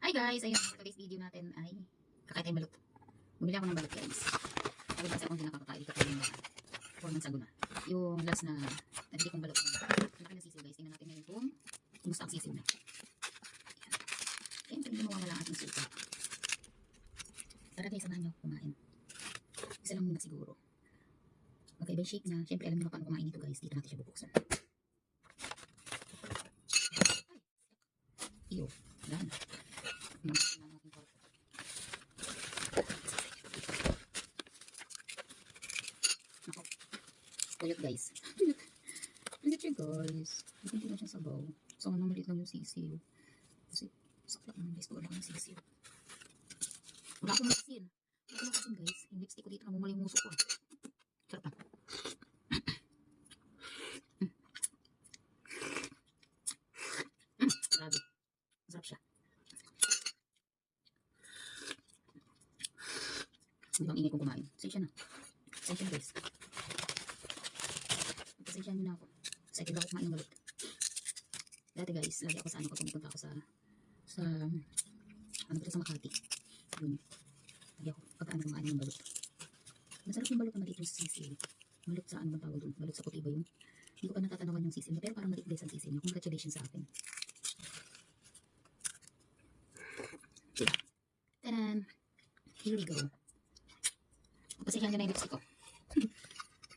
Hi guys! Ayun, for today's video natin ay kakain tayong balot. Bumili ako ng balot guys. Sabi kasi ako hindi nakakakain dito tayo 4 months ago na. Yung last na nabili kong balot. Malaki ng sisiw guys. Tingnan natin ngayon kung kumusta ang sisiw na. Ayan. Siyempre hindi mawawala ang ating suka. Tara guys, samahan nyo kumain. Isa lang muna siguro. Magkaiba yung shape niya. Siyempre alam nyo paano kumain ito guys. Dito natin siya bubuksan. Iyo. Yan. Ako. Tuyot guys. Tuyot siya guys. Hindi na siya sabaw. So ano maliit lang yung sisiw. Kasi sakla naman guys. Wala akong sisiw. Wala akong asin. Wala akong asin guys. Yung lipstick ko dito namumula yung muso ko. Sarap lang. Grabe. Masarap siya. Hindi bang ingay kong kumain. Pasensya na. Pasensya na guys. Pasensya nyo na ako. Excited ako kumain ng balot. Dati guys, lagi ako sa ano kapag pumunta ako sa sa Makati. Yun. Lagi ako pagkaan kumain ng balot. Masarap yung balot na maliit yung sisiw. Balot sa ano bang tawag doon? Balot sa puti ba yun? Hindi ko pa natatanawan yung sisiw niya. Pero parang maliit guys ang sisiw niya. Congratulations sa akin. Taran! Here we go. Pasensyahan nyo na yung lipstick ko.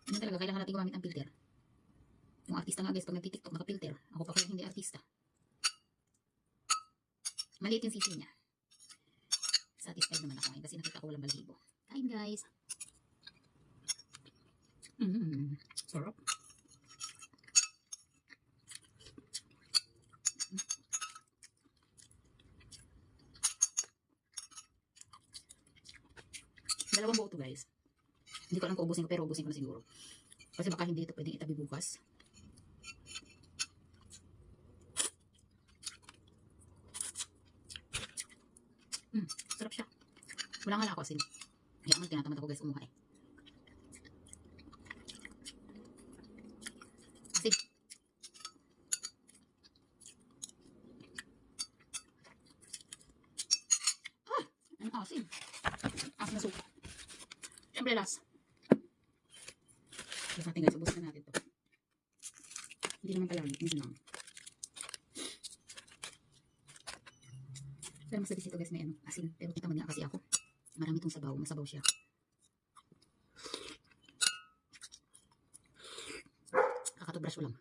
Ano talaga, kailangan natin gumamit ng filter. Yung artista nga guys, pag nagtitiktok naka-filter. Ako pa kaya hindi artista. Maliit yung sisi niya. Satisfied naman ako ngayon kasi nakita ko walang balahibo. Kain guys. Sarap. Dalawang buo to guys. Hindi ko alam kung ubusin ko, pero ubusin ko na siguro. Kasi baka hindi ito pwedeng itabi bukas. Sarap siya. Wala nga ako asin. Kaya naman tinatamad ako guys umuha eh. Asin. Ano asin? Asin na suka. Siyempre last. Tapos natin guys, ubusin na natin ito. Hindi naman palagi, hindi lang. Pero mas labis ito guys, may ano, asin. Pero tamad nga kasi ako. Marami itong sabaw, masabaw siya. Kakatubrush ko lang.